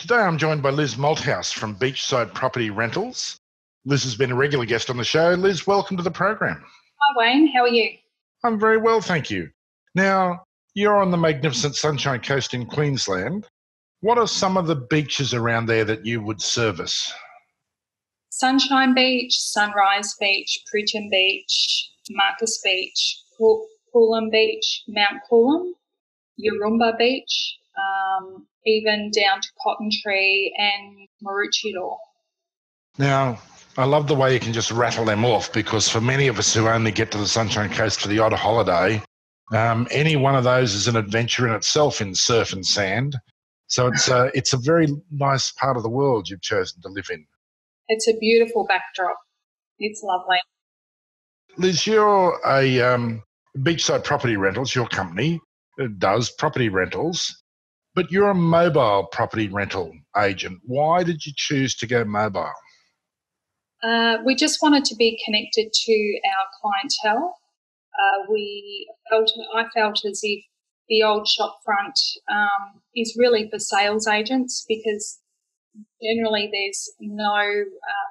Today I'm joined by Liz Malthouse from Beachside Property Rentals. Liz has been a regular guest on the show. Liz, welcome to the program. Hi Wayne, how are you? I'm very well, thank you. Now, you're on the magnificent Sunshine Coast in Queensland. What are some of the beaches around there that you would service? Sunshine Beach, Sunrise Beach, Peregian Beach, Marcus Beach, Coolum Beach, Mount Coolum, Yaroomba Beach, even down to Cotton Tree and Maroochydore. Now, I love the way you can just rattle them off, because for many of us who only get to the Sunshine Coast for the odd holiday, any one of those is an adventure in itself in surf and sand. So it's a very nice part of the world you've chosen to live in. It's a beautiful backdrop. It's lovely. Liz, you're a Beachside Property Rentals, your company does property rentals, but you're a mobile property rental agent. Why did you choose to go mobile? We just wanted to be connected to our clientele. I felt as if the old shopfront is really for sales agents, because generally there's no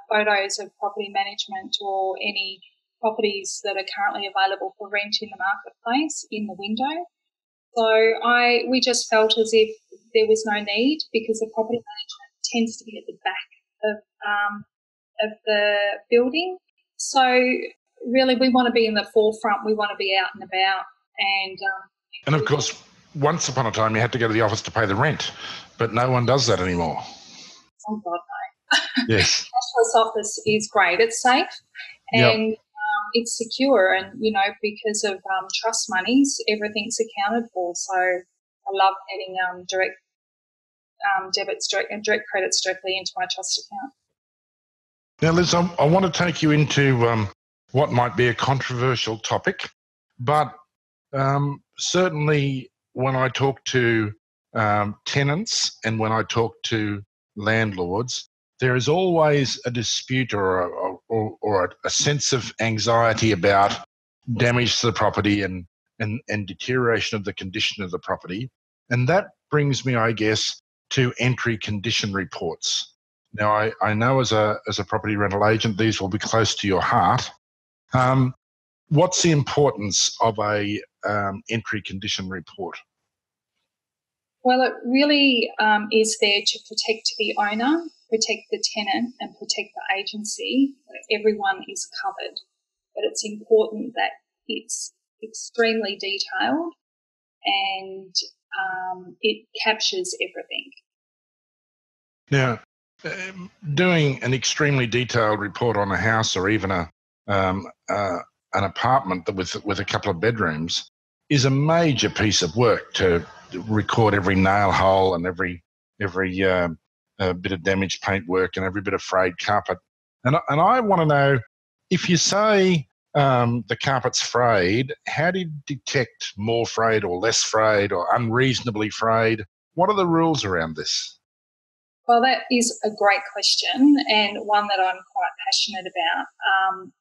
photos of property management or any properties that are currently available for rent in the marketplace in the window. So we just felt as if there was no need, because the property management tends to be at the back of the building. So really we want to be in the forefront. We want to be out and about. And of course, once upon a time you had to go to the office to pay the rent, but no one does that anymore. Oh God, no. Yes. Cashless office is great. It's safe and it's secure, and because of trust monies, everything's accounted for. So I love getting direct debits and direct credits directly into my trust account. Now, Liz, I want to take you into what might be a controversial topic, but certainly when I talk to tenants and when I talk to landlords, there is always a dispute or a sense of anxiety about damage to the property and deterioration of the condition of the property. And that brings me, I guess, to entry condition reports. Now, I know as a property rental agent, these will be close to your heart. What's the importance of a entry condition report? Well, it really is there to protect the owner, protect the tenant, and protect the agency. Everyone is covered, but it's important that it's extremely detailed and it captures everything. Now, doing an extremely detailed report on a house or even an apartment with a couple of bedrooms is a major piece of work, to record every nail hole and every bit of damaged paintwork and every bit of frayed carpet. And I want to know, if you say the carpet's frayed, how do you detect more frayed or less frayed or unreasonably frayed? What are the rules around this? Well, that is a great question, and one that I'm quite passionate about.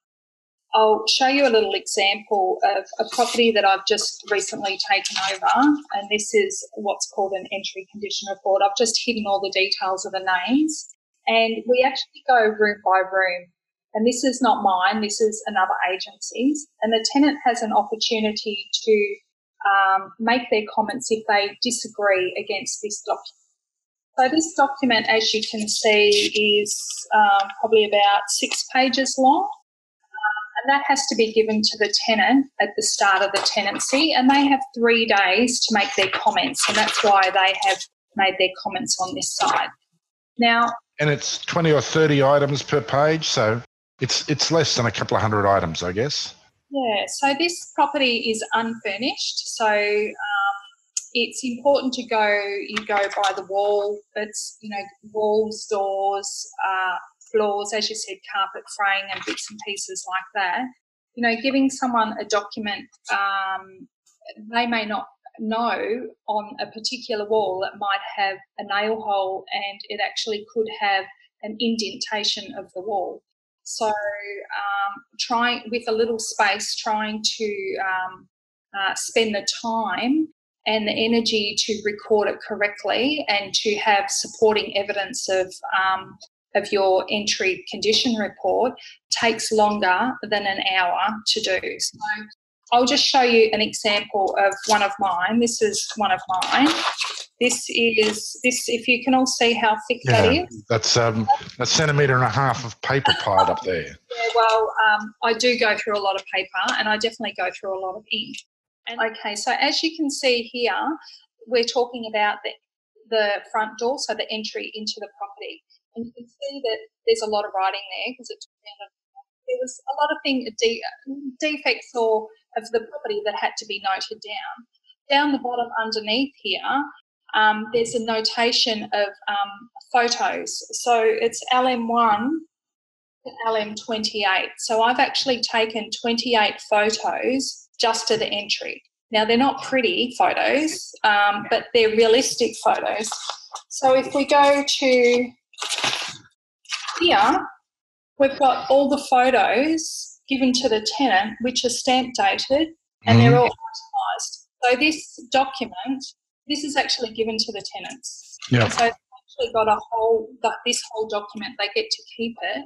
I'll show you a little example of a property that I've just recently taken over, and this is what's called an entry condition report. I've just hidden all the details of the names, and we actually go room by room. And this is not mine, this is another agency's, and the tenant has an opportunity to make their comments if they disagree against this document. So this document, as you can see, is probably about 6 pages long. And that has to be given to the tenant at the start of the tenancy, and they have 3 days to make their comments, and that's why they have made their comments on this side. Now, and it's 20 or 30 items per page, so it's less than a couple of hundred items, I guess. Yeah, so this property is unfurnished, so it's important to you go by the wall. It's, walls, doors, floors, as you said, carpet fraying and bits and pieces like that. Giving someone a document, they may not know on a particular wall it might have a nail hole and it actually could have an indentation of the wall. So trying with a little space, trying to spend the time and the energy to record it correctly and to have supporting evidence of your entry condition report takes longer than an hour to do. So I'll just show you an example of one of mine. This is one of mine. This is, if you can all see how thick that is. That's a centimetre and a half of paper piled up there. Yeah, well, I do go through a lot of paper, and I definitely go through a lot of ink. And okay, so as you can see here, we're talking about the front door, so the entry into the property. And you can see that there's a lot of writing there because there was a lot of defects of the property that had to be noted down. Down the bottom underneath here, there's a notation of photos. So it's LM1 to LM28. So I've actually taken 28 photos just to the entry. Now, they're not pretty photos, but they're realistic photos. So if we go to here, we've got all the photos given to the tenant, which are stamp dated, and they're all itemised. So this document, this is actually given to the tenants. Yeah. So they've actually got this whole document. They get to keep it.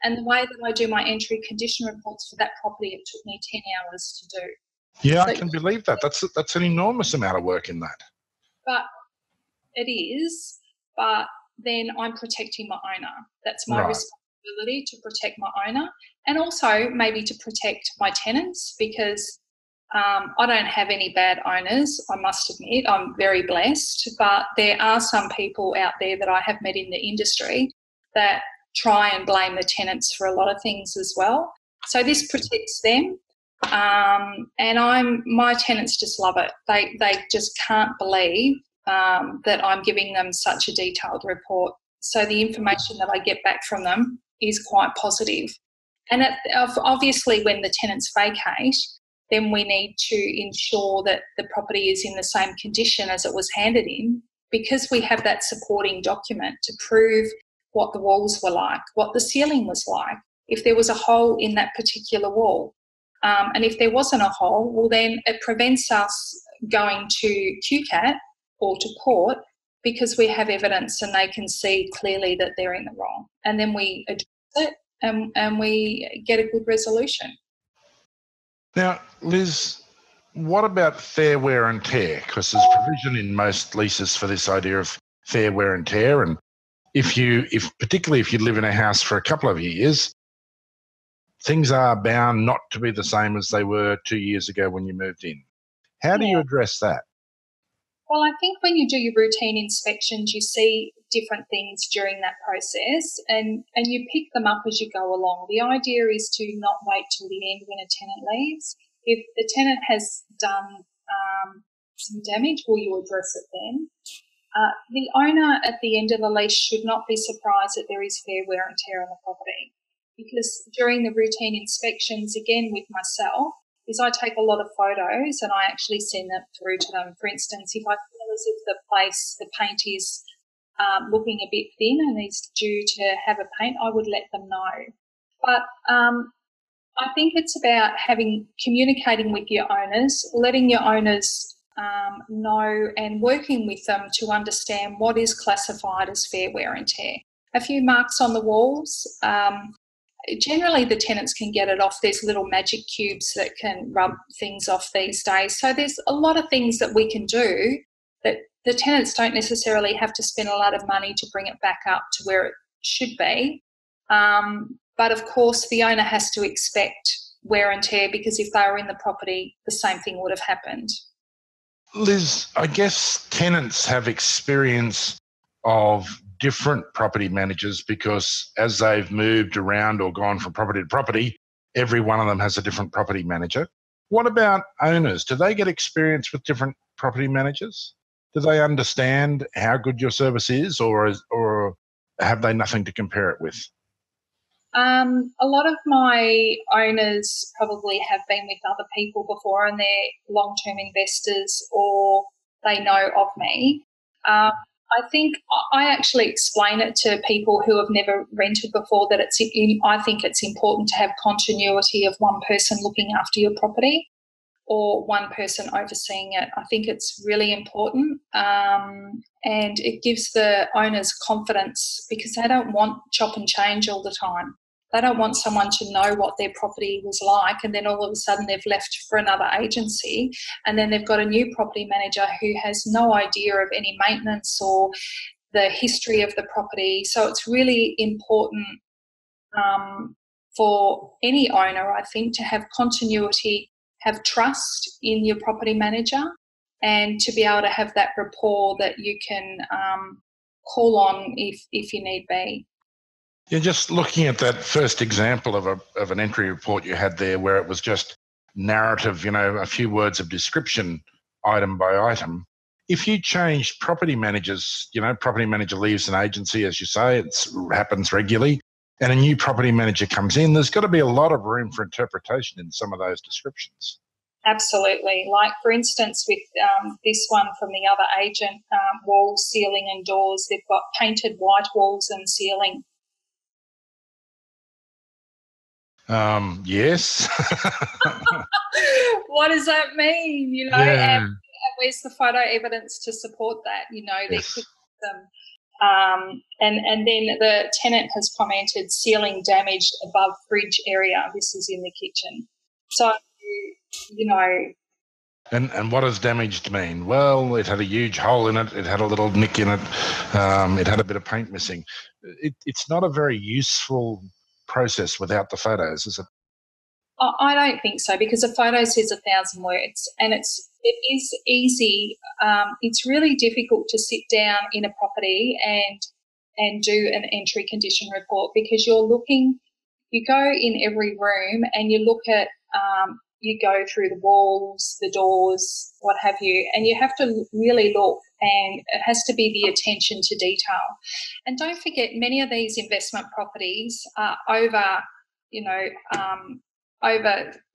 And the way that I do my entry condition reports for that property, it took me 10 hours to do. Yeah, So, I can believe that. That's an enormous amount of work in that. But it is, but then I'm protecting my owner. That's my responsibility, to protect my owner, and also maybe to protect my tenants, because I don't have any bad owners, I must admit. I'm very blessed, but there are some people out there that I have met in the industry that try and blame the tenants for a lot of things as well. So this protects them, and my tenants just love it. They just can't believe that I'm giving them such a detailed report. So the information that I get back from them is quite positive. And obviously when the tenants vacate, then we need to ensure that the property is in the same condition as it was handed in, because we have that supporting document to prove what the walls were like, what the ceiling was like, if there was a hole in that particular wall. And if there wasn't a hole, well, then it prevents us going to QCAT or to court, because we have evidence and they can see clearly that they're in the wrong. And then we address it and we get a good resolution. Now, Liz, what about fair wear and tear? Because there's provision in most leases for this idea of fair wear and tear. And particularly if you live in a house for a couple of years, things are bound not to be the same as they were 2 years ago when you moved in. How do you address that? Well, I think when you do your routine inspections, you see different things during that process, and you pick them up as you go along. The idea is to not wait till the end when a tenant leaves. If the tenant has done some damage, will you address it then? The owner at the end of the lease should not be surprised that there is fair wear and tear on the property, because during the routine inspections, again with myself, is I take a lot of photos and I actually send them through to them. For instance, if I feel as if the paint is looking a bit thin and is due to have a paint, I would let them know. But I think it's about communicating with your owners, letting your owners know, and working with them to understand what is classified as fair wear and tear. A few marks on the walls. Generally, the tenants can get it off. There's little magic cubes that can rub things off these days. So there's a lot of things that we can do that the tenants don't necessarily have to spend a lot of money to bring it back up to where it should be. But of course, the owner has to expect wear and tear, because if they were in the property, the same thing would have happened. Liz, I guess tenants have experience of different property managers, because as they've moved around or gone from property to property, every one of them has a different property manager. What about owners? Do they get experience with different property managers? Do they understand how good your service is, or have they nothing to compare it with? A lot of my owners probably have been with other people before, and they're long-term investors, or they know of me. I think I actually explain it to people who have never rented before that I think it's important to have continuity of one person looking after your property. or one person overseeing it. I think it's really important, and it gives the owners confidence because they don't want chop and change all the time. They don't want someone to know what their property was like and then all of a sudden they've left for another agency and then they've got a new property manager who has no idea of any maintenance or the history of the property. So it's really important for any owner, I think, to have continuity, have trust in your property manager, and to be able to have that rapport that you can call on if you need be. Yeah, just looking at that first example of an entry report you had there where it was just narrative, a few words of description item by item. If you change property managers, property manager leaves an agency, as you say, it happens regularly, and a new property manager comes in, there's got to be a lot of room for interpretation in some of those descriptions. Absolutely. Like, for instance, with this one from the other agent, walls, ceiling and doors, they've got painted white walls and ceiling. Yes. What does that mean? Yeah. And where's the photo evidence to support that? Yes. And then the tenant has commented ceiling damaged above fridge area. This is in the kitchen. So, And what does damaged mean? Well, it had a huge hole in it. It had a little nick in it. It had a bit of paint missing. It's not a very useful process without the photos, is it? I don't think so, because a photo says 1,000 words, and it is easy. It's really difficult to sit down in a property and do an entry condition report, because you go in every room and you look at, you go through the walls, the doors, what have you, and you have to really look, and it has to be the attention to detail. And don't forget, many of these investment properties are over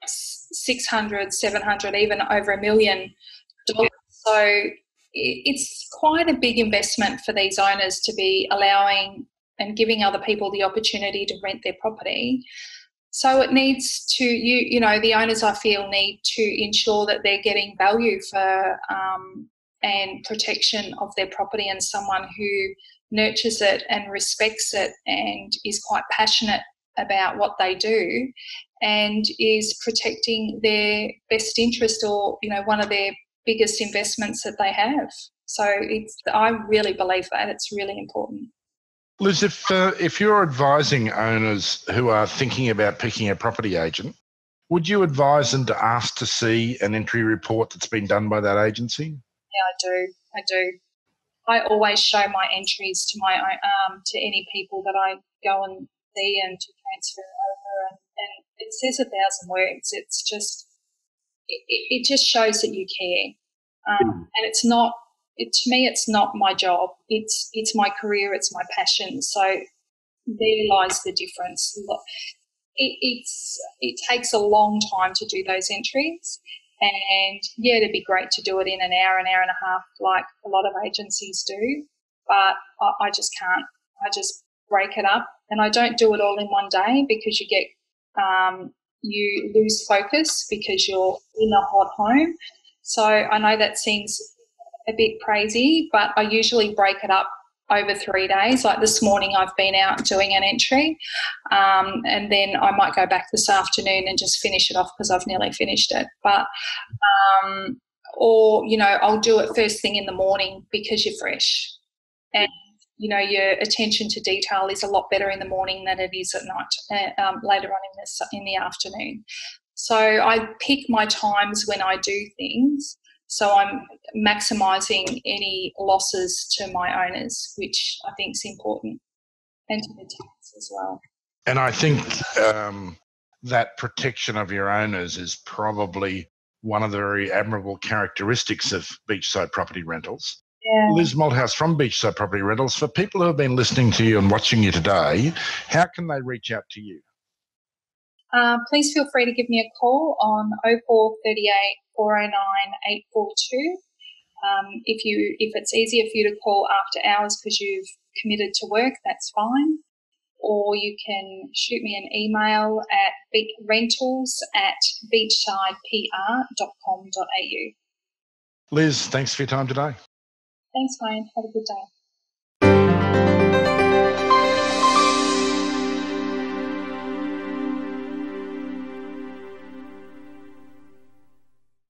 600, 700, even over $1 million. So it's quite a big investment for these owners to be allowing and giving other people the opportunity to rent their property. So it needs to, the owners, I feel, need to ensure that they're getting value for and protection of their property, and someone who nurtures it and respects it and is quite passionate about what they do and is protecting their best interest, or one of their biggest investments that they have. So I really believe that it's really important. Liz, if you're advising owners who are thinking about picking a property agent, would you advise them to ask to see an entry report that's been done by that agency? Yeah, I do. I always show my entries to my to any people that I go and see and to transfer over, and it says 1,000 words. It's just it just shows that you care, and it's not. To me, it's not my job. It's my career. It's my passion. So there lies the difference. It takes a long time to do those entries, and yeah, it'd be great to do it in an hour and a half, like a lot of agencies do. But I just can't. I just break it up, and I don't do it all in one day, because you lose focus because you're in a hot home. So I know that seems a bit crazy, but I usually break it up over 3 days. Like this morning, I've been out doing an entry, and then I might go back this afternoon and just finish it off because I've nearly finished it. But I'll do it first thing in the morning because you're fresh, and your attention to detail is a lot better in the morning than it is at night, later on in the afternoon. So I pick my times when I do things, so I'm maximising any losses to my owners, which I think is important, and to the tenants as well. And I think that protection of your owners is probably one of the very admirable characteristics of Beachside Property Rentals. Yeah. Liz Malthouse from Beachside Property Rentals. For people who have been listening to you and watching you today, how can they reach out to you? Please feel free to give me a call on 0438 409 842. If it's easier for you to call after hours because you've committed to work, that's fine. or you can shoot me an email at rentals@beachsidepr.com.au. Liz, thanks for your time today. Thanks, Wayne. Have a good day.